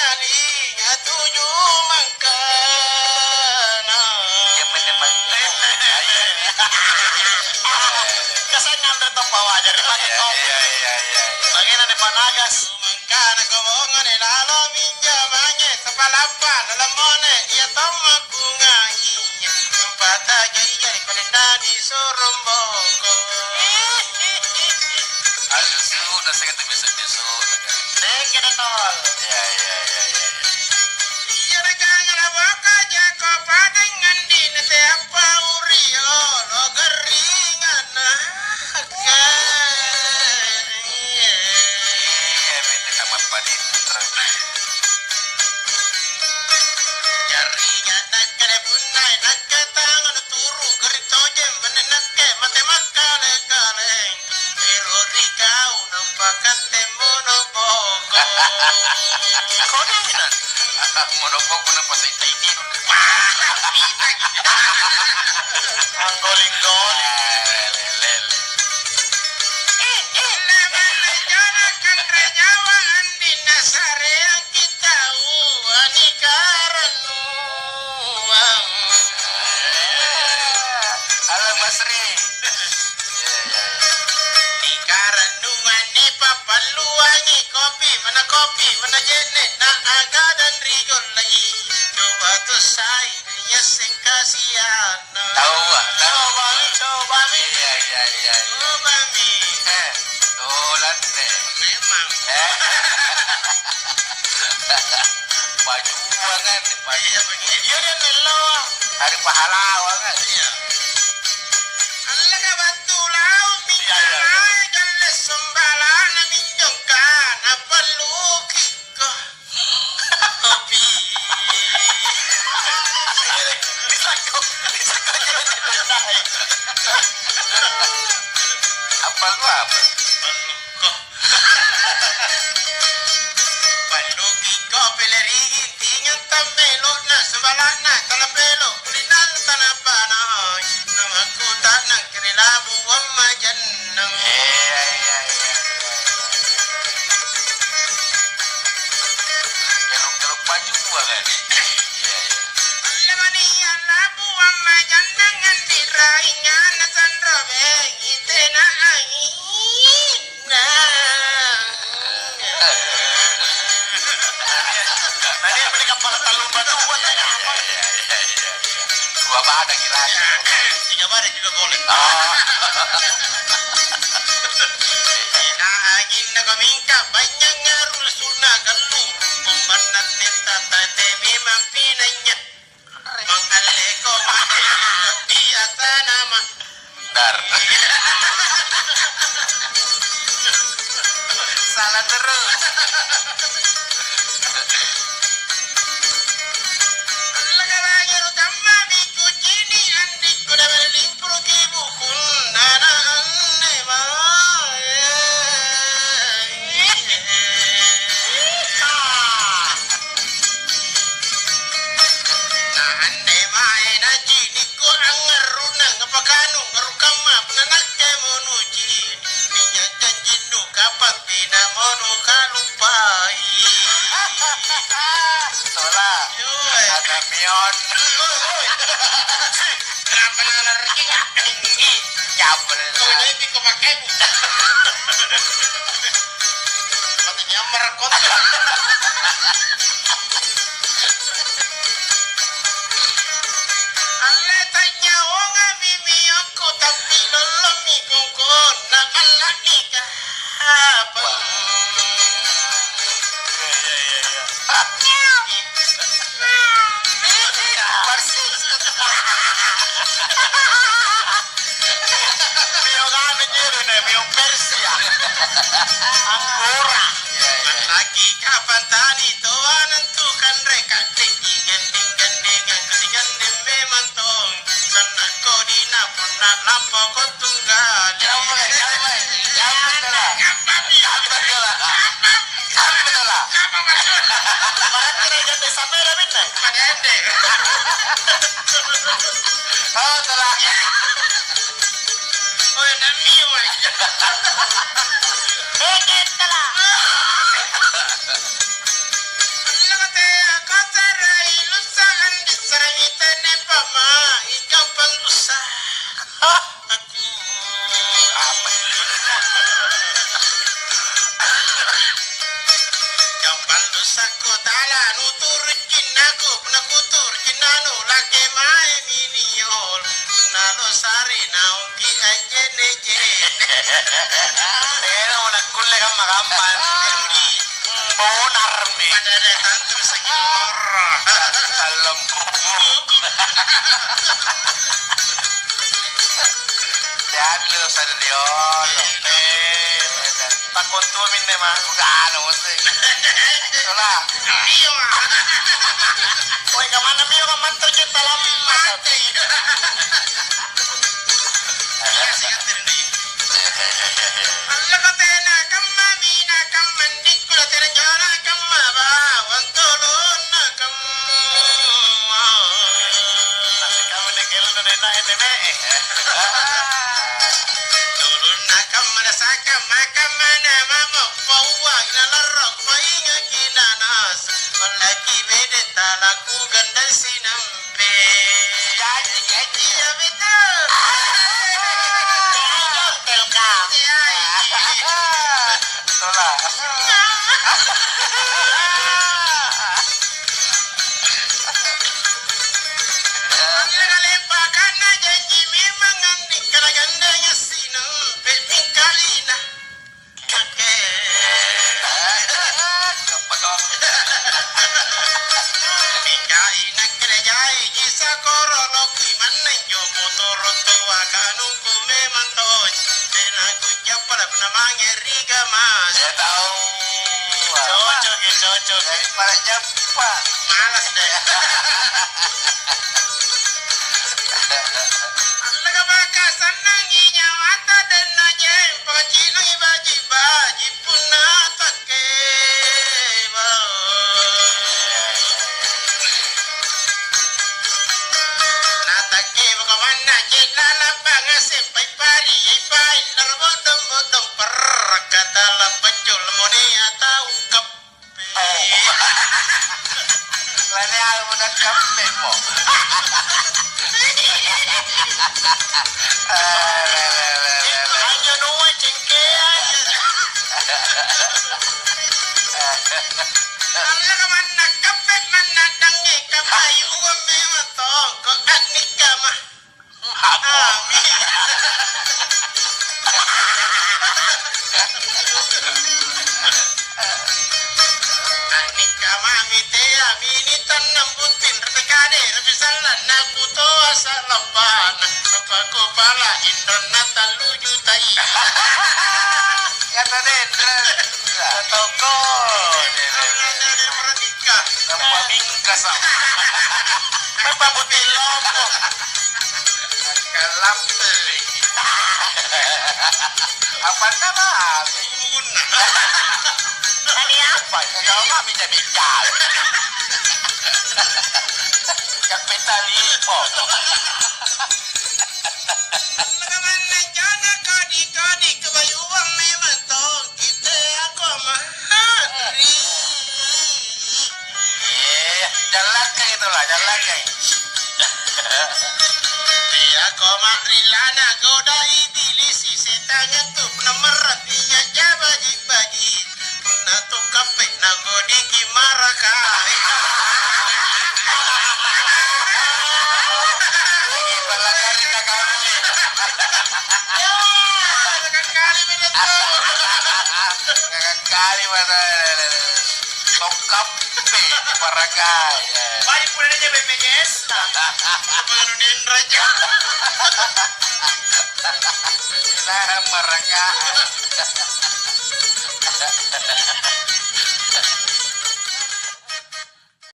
kalinya tujuh mengkena. Dia meneman. Kesannya ambil bawa aja di pakai kopi. Iya. Bagian ada panagas. Mengkana kobongan di lalu minjamannya sepalapa lalamone dia toma kungahi. Tempat aja iya kolenda di Soromboko. Aduh, sudah saya kata besok-besok. Dengke tol. Iya. Iya rekangan abaka jako padengan di nete apa urio lo geringan Iya, bete tamat paditra. jarinya nakale punai nakatangan turu geritoje menenake mate makale kaleng mirori kau nampakan temono boko Konan. Monopoko na pasay tayo. anggoling-goling Lelel. Halo Basri. kopi mana jenek na aga dan rigol lagi coba tuh saya sing kasihan Tahu bang. Iya. coba mi Tulan deh. memang Baju banget. iya begini dia dan melo Hari pahlawan kan. iya Allah ka batu lau bicara jalan sembalan minjongkan apa lukiko kopi Apa lu apa? Palugi ko pelerigi tingnan tamelo na sembalana talapelo linan tanapanoy namakuta ng kinilabu ang majanang Iya. Geluk-geluk baju gua kan. Iya. Lamanian labu ang majanang ang diraingan na sandrabe itena ay na Tadi beli kapal talung batu buat saya apa? Iya. Gua pada kira-kira. Tiga hari juga boleh. Inaagin na kamingka banyak ngarul suna galu pembanat tita tate memang pinanya mengaleko mati biasa nama Dar. salah terus. Lagalanya rutama biku jini andi kuda beling pruki bukul nana anne ma na anne ma na jini ko ang ngaruna ngapagano ngarukama penanak ke monuji ninya janjinu kapan pinamonu kalupai Tola. Yoy. Ada mion. Kenapa lari ini? Cabel. Kau ini kau pakai bukan? Katanya merekot. Ale tanya orang bibi aku tapi lolo mi kongko nak Allah nikah apa? Persis. Miong nyuruh nih, miong Persia. Anggora. Lagi kapan tadi tuan nentukan reka tinggi gending yang kesiganding memang tong. Sana kau dina pun nak lampau kau tunggal. pala nutur jinaku penakutur jinanu laki mai miniol nalo sari naungi aja neje Kaya mo nagkule kang makampan. Bonar me. ada tantu sekitar Dalam Dami lo sa Leon. Takot tumin na mga kugano mo sa. Wala. iyo Uy, kamana mo yung kamanto dyan talam. mati iya sigat ini Allah katena kamma mina kamman dikula tena jara kamma ba wantolona kamma Kasi kami na kailan na nena eteme. tuluna kamma na saka makamma na mamo pawa ina larok painga kinanas malaki bede talaku ganda sinampe iya betul Wala. Lepakan janji memang nanti gandanya sinampe mingkalina Mingkaina kerjai jisa korolo kuiman jo motoro tua kanungku memang toy dan aku japar namanya Riga Mas Saya tahu. Cocok. Para jumpa. malas deh Allah baka senanginya mata dan nanya pacino baji baji punata ke natake bagaimana jelala banga sampai pari pai narbodom bodom per kata lapacul moni atau kape Laleal mo ng kape mo. aja nuwa cengke aja Allah kemana kape mana dangi kapayu uang memang toko adnika mah amin adnika mah mite amini tanam butin rekade rebisalan aku to asal lepan aku pala internet taluju tai Kata Dendra. Toko. dari pernikah Nampak bingkas ako. papabuti lopo kalap Apa naman? muna Ano apa? Kaya kami na bigyan. Kapitali po. naman na dyan kadi kabayuang may matong kita ako mahari Jalakay ito lah, jalakay. di ako makrilana goda idilisi setangan tu penamerat iya jabaji-baji puna tu kapit na godi kimaraka Lagi palagari na kami. Kali begitu Ngakakali mana. Tokap di Paragay. Balik pula aja BPJS Menunin raja Nah, Paragay.